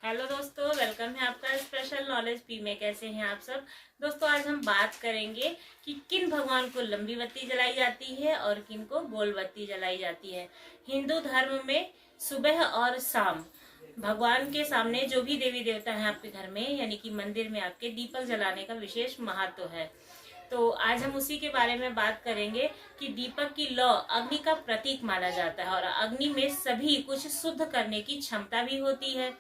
Hello दोस्तों, welcome है आपका स्पेशल नॉलेज पी में। कैसे हैं आप सब दोस्तों? आज हम बात करेंगे कि किन भगवान को लंबी बत्ती जलाई जाती है और किन को गोल बत्ती जलाई जाती है। हिंदू धर्म में सुबह और शाम भगवान के सामने जो भी देवी देवता हैं आपके घर में, यानी कि मंदिर में, आपके दीपक जलाने का विशेष महत्व है। तो आज हम उसी के बारे में बात करेंगे कि दीपक की लौ अग्नि का प्रतीक माना जाता है और अग्नि में सभी कुछ शुद्ध करने की क्षमता भी होती है।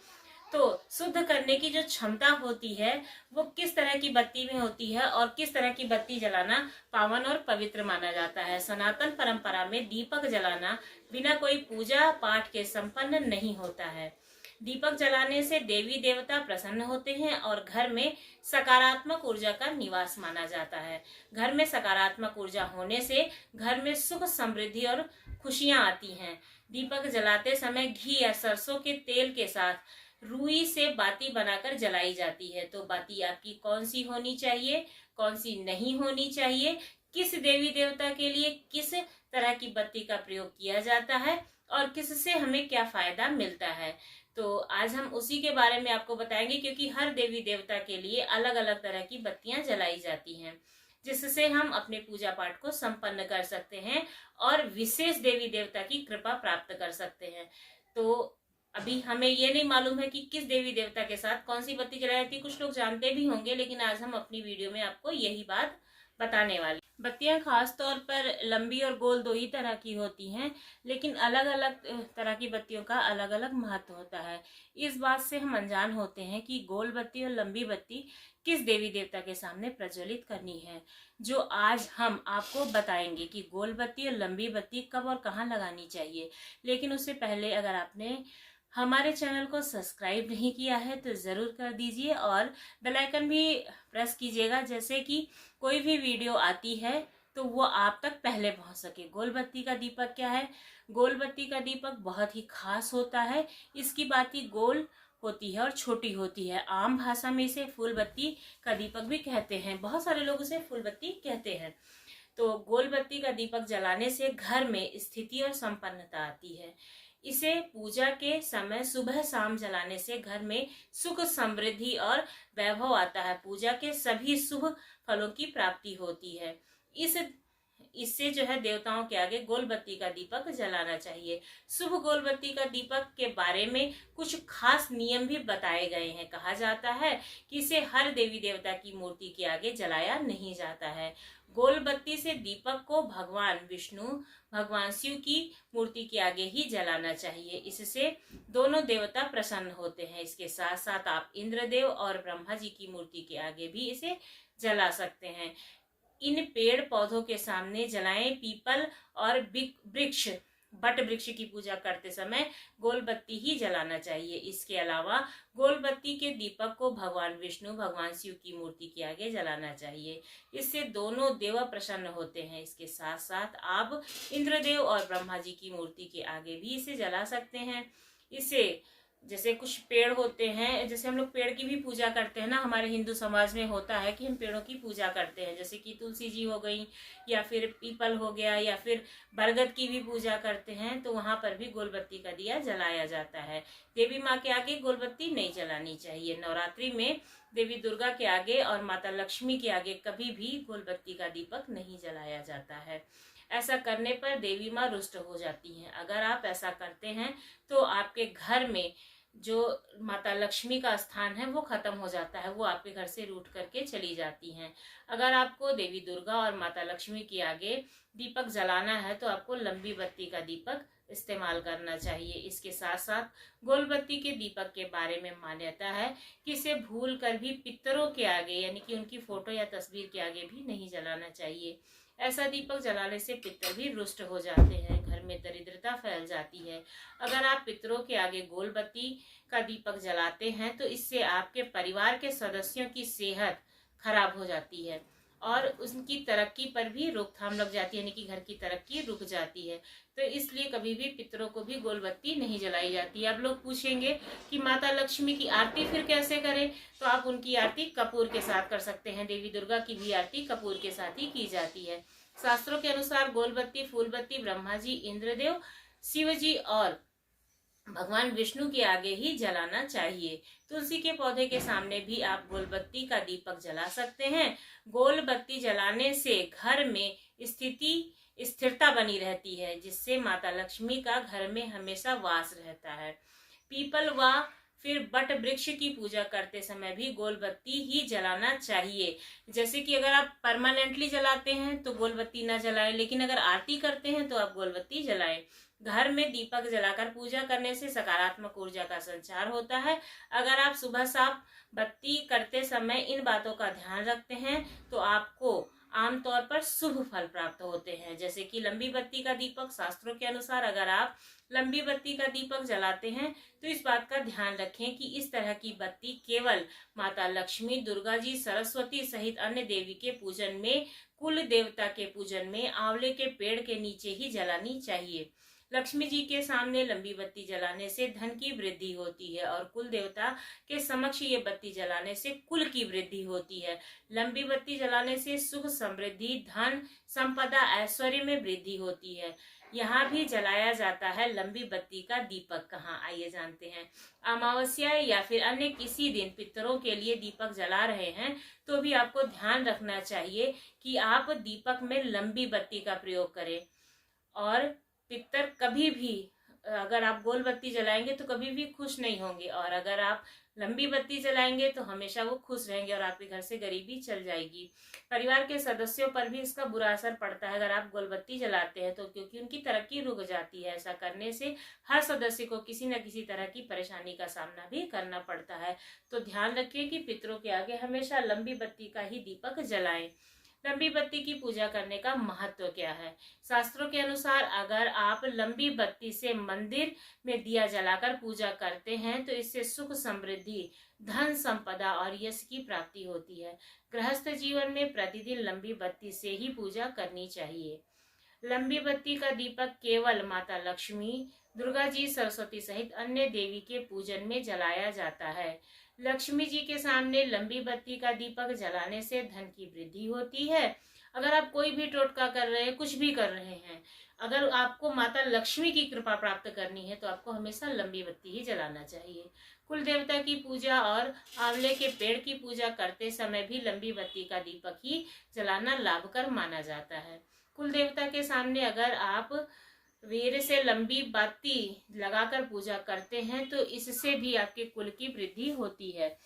तो शुद्ध करने की जो क्षमता होती है वो किस तरह की बत्ती में होती है और किस तरह की बत्ती जलाना पावन और पवित्र माना जाता है। सनातन परंपरा में दीपक जलाना बिना कोई पूजा पाठ के संपन्न नहीं होता है। दीपक जलाने से देवी देवता प्रसन्न होते हैं और घर में सकारात्मक ऊर्जा का निवास माना जाता है। घर में सकारात्मक ऊर्जा होने से घर में सुख समृद्धि और खुशियां आती हैं। दीपक जलाते समय घी या सरसों के तेल के साथ रुई से बाती बनाकर जलाई जाती है। तो बाती आपकी कौन सी होनी चाहिए, कौन सी नहीं होनी चाहिए, किस देवी देवता के लिए किस तरह की बत्ती का प्रयोग किया जाता है और किससे हमें क्या फायदा मिलता है, तो आज हम उसी के बारे में आपको बताएंगे। क्योंकि हर देवी देवता के लिए अलग अलग तरह की बत्तियां जलाई जाती हैं, जिससे हम अपने पूजा पाठ को संपन्न कर सकते हैं और विशेष देवी देवता की कृपा प्राप्त कर सकते हैं। तो अभी हमें ये नहीं मालूम है कि किस देवी देवता के साथ कौन सी बत्ती जलाई जाती है। कुछ लोग जानते भी होंगे, लेकिन आज हम अपनी वीडियो में आपको यही बात बताने वाले। बत्तियां खास तौर पर लंबी और गोल दो ही तरह की होती हैं, लेकिन अलग अलग तरह की बत्तियों का अलग अलग महत्व होता है। इस बात से हम अनजान होते हैं कि गोल बत्ती और लंबी बत्ती किस देवी देवता के सामने प्रज्वलित करनी है, जो आज हम आपको बताएंगे कि गोल बत्ती और लंबी बत्ती कब और कहाँ लगानी चाहिए। लेकिन उससे पहले अगर आपने हमारे चैनल को सब्सक्राइब नहीं किया है तो ज़रूर कर दीजिए और बेल आइकन भी प्रेस कीजिएगा, जैसे कि कोई भी वीडियो आती है तो वो आप तक पहले पहुंच सके। गोल बत्ती का दीपक क्या है? गोल बत्ती का दीपक बहुत ही खास होता है। इसकी बाती गोल होती है और छोटी होती है। आम भाषा में इसे फूल बत्ती का दीपक भी कहते हैं। बहुत सारे लोग इसे फूल बत्ती कहते हैं। तो गोल बत्ती का दीपक जलाने से घर में स्थिति और संपन्नता आती है। इसे पूजा के समय सुबह शाम जलाने से घर में सुख समृद्धि और वैभव आता है। पूजा के सभी शुभ फलों की प्राप्ति होती है। इससे जो है देवताओं के आगे गोल बत्ती का दीपक जलाना चाहिए। शुभ गोल बत्ती का दीपक के बारे में कुछ खास नियम भी बताए गए हैं। कहा जाता है कि इसे हर देवी देवता की मूर्ति के आगे जलाया नहीं जाता है। गोल बत्ती से दीपक को भगवान विष्णु, भगवान शिव की मूर्ति के आगे ही जलाना चाहिए। इससे दोनों देवता प्रसन्न होते हैं। इसके साथ साथ आप इंद्रदेव और ब्रह्मा जी की मूर्ति के आगे भी इसे जला सकते हैं। इन पेड़ पौधों के सामने जलाएं। पीपल और वृक्ष, बट वृक्ष की पूजा करते समय गोल बत्ती ही जलाना चाहिए। इसके अलावा गोल बत्ती के दीपक को भगवान विष्णु, भगवान शिव की मूर्ति के आगे जलाना चाहिए। इससे दोनों देव प्रसन्न होते हैं। इसके साथ साथ आप इंद्रदेव और ब्रह्मा जी की मूर्ति के आगे भी इसे जला सकते हैं। इसे जैसे कुछ पेड़ होते हैं, जैसे हम लोग पेड़ की भी पूजा करते हैं ना, हमारे हिंदू समाज में होता है कि हम पेड़ों की पूजा करते हैं। जैसे कि तुलसी जी हो गई, या फिर पीपल हो गया, या फिर बरगद की भी पूजा करते हैं, तो वहां पर भी गोलबत्ती का दिया जलाया जाता है। देवी माँ के आगे गोलबत्ती नहीं जलानी चाहिए। नवरात्रि में देवी दुर्गा के आगे और माता लक्ष्मी के आगे कभी भी गोलबत्ती का दीपक नहीं जलाया जाता है। ऐसा करने पर देवी माँ रुष्ट हो जाती हैं। अगर आप ऐसा करते हैं तो आपके घर में जो माता लक्ष्मी का स्थान है वो खत्म हो जाता है, वो आपके घर से रूठ करके चली जाती हैं। अगर आपको देवी दुर्गा और माता लक्ष्मी के आगे दीपक जलाना है तो आपको लंबी बत्ती का दीपक इस्तेमाल करना चाहिए। इसके साथ साथ गोल बत्ती के दीपक के बारे में मान्यता है कि इसे भूल कर भी पितरों के आगे, यानी कि उनकी फोटो या तस्वीर के आगे भी नहीं जलाना चाहिए। ऐसा दीपक जलाने से पितर भी रुष्ट हो जाते हैं, घर में दरिद्रता फैल जाती है। अगर आप पितरों के आगे गोल बत्ती का दीपक जलाते हैं तो इससे आपके परिवार के सदस्यों की सेहत खराब हो जाती है और उनकी तरक्की पर भी रोकथाम लग जाती है, यानी कि घर की तरक्की रुक जाती है। तो इसलिए कभी भी पितरों को भी गोल बत्ती नहीं जलाई जाती है। अब लोग पूछेंगे कि माता लक्ष्मी की आरती फिर कैसे करें, तो आप उनकी आरती कपूर के साथ कर सकते हैं। देवी दुर्गा की भी आरती कपूर के साथ ही की जाती है। शास्त्रों के अनुसार गोल बत्ती, फूल बत्ती ब्रह्मा जी, इंद्रदेव, शिव जी और भगवान विष्णु के आगे ही जलाना चाहिए। तुलसी के पौधे के सामने भी आप गोल बत्ती का दीपक जला सकते हैं। गोल बत्ती जलाने से घर में स्थिरता बनी रहती है, जिससे माता लक्ष्मी का घर में हमेशा वास रहता है। पीपल व फिर बट वृक्ष की पूजा करते समय भी गोल बत्ती ही जलाना चाहिए। जैसे कि अगर आप परमानेंटली जलाते हैं तो गोल बत्ती ना जलाएं, लेकिन अगर आरती करते हैं तो आप गोल बत्ती जलाएं। घर में दीपक जलाकर पूजा करने से सकारात्मक ऊर्जा का संचार होता है। अगर आप सुबह शाम बत्ती करते समय इन बातों का ध्यान रखते हैं तो आपको आमतौर पर शुभ फल प्राप्त होते हैं। जैसे कि लंबी बत्ती का दीपक, शास्त्रों के अनुसार अगर आप लंबी बत्ती का दीपक जलाते हैं तो इस बात का ध्यान रखें कि इस तरह की बत्ती केवल माता लक्ष्मी, दुर्गा जी, सरस्वती सहित अन्य देवी के पूजन में, कुल देवता के पूजन में आंवले के पेड़ के नीचे ही जलानी चाहिए। लक्ष्मी जी के सामने लंबी बत्ती जलाने से धन की वृद्धि होती है और कुल देवता के समक्ष ये बत्ती जलाने से कुल की वृद्धि होती है। लंबी बत्ती जलाने से सुख, समृद्धि, धन, संपदा, ऐश्वर्य में वृद्धि होती है। यहाँ भी जलाया जाता है लंबी बत्ती का दीपक। कहाँ, आइए जानते हैं। अमावस्या या फिर अन्य किसी दिन पितरों के लिए दीपक जला रहे हैं तो भी आपको ध्यान रखना चाहिए कि आप दीपक में लंबी बत्ती का प्रयोग करें। और पितर कभी भी, अगर आप गोल बत्ती जलाएंगे तो कभी भी खुश नहीं होंगे, और अगर आप लंबी बत्ती जलाएंगे तो हमेशा वो खुश रहेंगे और आपके घर से गरीबी चल जाएगी। परिवार के सदस्यों पर भी इसका बुरा असर पड़ता है अगर आप गोल बत्ती जलाते हैं तो, क्योंकि उनकी तरक्की रुक जाती है। ऐसा करने से हर सदस्य को किसी न किसी तरह की परेशानी का सामना भी करना पड़ता है। तो ध्यान रखिए कि पितरों के आगे हमेशा लंबी बत्ती का ही दीपक जलाएं। लंबी बत्ती की पूजा करने का महत्व क्या है? शास्त्रों के अनुसार अगर आप लंबी बत्ती से मंदिर में दिया जलाकर पूजा करते हैं तो इससे सुख, समृद्धि, धन, संपदा और यश की प्राप्ति होती है। गृहस्थ जीवन में प्रतिदिन लंबी बत्ती से ही पूजा करनी चाहिए। लंबी बत्ती का दीपक केवल माता लक्ष्मी, दुर्गा जी, सरस्वती सहित अन्य देवी के पूजन में जलाया जाता है। लक्ष्मी जी के सामने लंबी बत्ती का दीपक जलाने से धन की वृद्धि होती है। अगर आप कोई भी टोटका कर रहे हैं, कुछ भी कर रहे हैं, अगर आपको माता लक्ष्मी की कृपा प्राप्त करनी है तो आपको हमेशा लंबी बत्ती ही जलाना चाहिए। कुल देवता की पूजा और आंवले के पेड़ की पूजा करते समय भी लंबी बत्ती का दीपक ही जलाना लाभकर माना जाता है। कुल देवता के सामने अगर आप वीर से लंबी बत्ती लगाकर पूजा करते हैं तो इससे भी आपके कुल की वृद्धि होती है।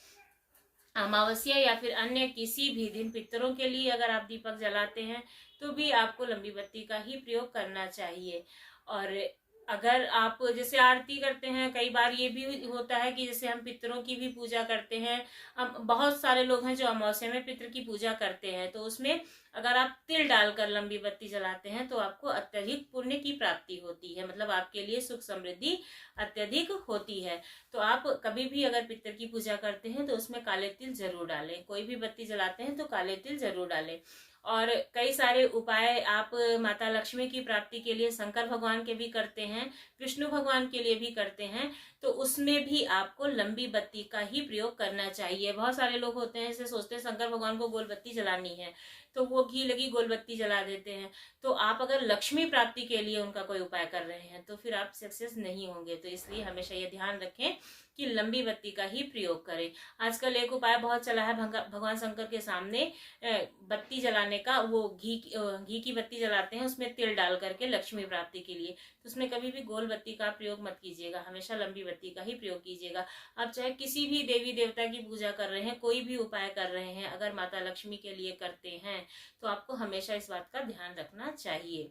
अमावस्या या फिर अन्य किसी भी दिन पितरों के लिए अगर आप दीपक जलाते हैं तो भी आपको लंबी बत्ती का ही प्रयोग करना चाहिए। और अगर आप जैसे आरती करते हैं, कई बार ये भी होता है कि जैसे हम पितरों की भी पूजा करते हैं, हम बहुत सारे लोग हैं जो अमावस्या में पितर की पूजा करते हैं, तो उसमें अगर आप तिल डालकर लंबी बत्ती जलाते हैं तो आपको अत्यधिक पुण्य की प्राप्ति होती है, मतलब आपके लिए सुख समृद्धि अत्यधिक होती है। तो आप कभी भी अगर पितर की पूजा करते हैं तो उसमें काले तिल जरूर डालें। कोई भी बत्ती जलाते हैं तो काले तिल जरूर डालें। और कई सारे उपाय आप माता लक्ष्मी की प्राप्ति के लिए शंकर भगवान के भी करते हैं, विष्णु भगवान के लिए भी करते हैं, तो उसमें भी आपको लंबी बत्ती का ही प्रयोग करना चाहिए। बहुत सारे लोग होते हैं ऐसे सोचते हैं शंकर भगवान को गोल बत्ती जलानी है तो वो घी लगी गोल बत्ती जला देते हैं। तो आप अगर लक्ष्मी प्राप्ति के लिए उनका कोई उपाय कर रहे हैं तो फिर आप सक्सेस नहीं होंगे। तो इसलिए हमेशा ये ध्यान रखें कि लंबी बत्ती का ही प्रयोग करें। आजकल एक उपाय बहुत चला है भगवान शंकर के सामने बत्ती जलाने का, वो घी की बत्ती जलाते हैं, उसमें तिल डाल करके लक्ष्मी प्राप्ति के लिए। तो उसमें कभी भी गोल बत्ती का प्रयोग मत कीजिएगा, हमेशा लंबी बत्ती का ही प्रयोग कीजिएगा। आप चाहे किसी भी देवी देवता की पूजा कर रहे हैं, कोई भी उपाय कर रहे हैं, अगर माता लक्ष्मी के लिए करते हैं तो आपको हमेशा इस बात का ध्यान रखना चाहिए।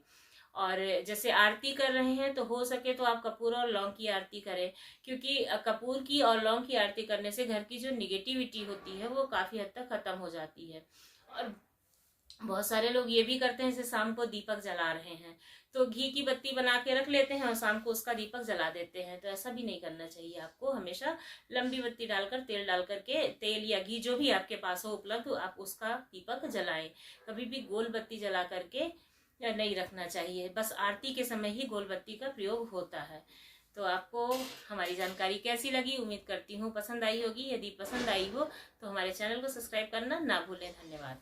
और जैसे आरती कर रहे हैं तो हो सके तो आप कपूर और लौंग की आरती करें, क्योंकि कपूर की और लौंग की आरती करने से घर की जो निगेटिविटी होती है वो काफी हद तक खत्म हो जाती है। और बहुत सारे लोग ये भी करते हैं जैसे शाम को दीपक जला रहे हैं तो घी की बत्ती बना के रख लेते हैं और शाम को उसका दीपक जला देते हैं, तो ऐसा भी नहीं करना चाहिए। आपको हमेशा लंबी बत्ती डालकर, तेल डाल करके, तेल या घी जो भी आपके पास हो उपलब्ध, आप उसका दीपक जलाएं। कभी भी गोल बत्ती जला करके नहीं रखना चाहिए। बस आरती के समय ही गोल बत्ती का प्रयोग होता है। तो आपको हमारी जानकारी कैसी लगी? उम्मीद करती हूँ पसंद आई होगी। यदि पसंद आई हो तो हमारे चैनल को सब्सक्राइब करना ना भूलें। धन्यवाद।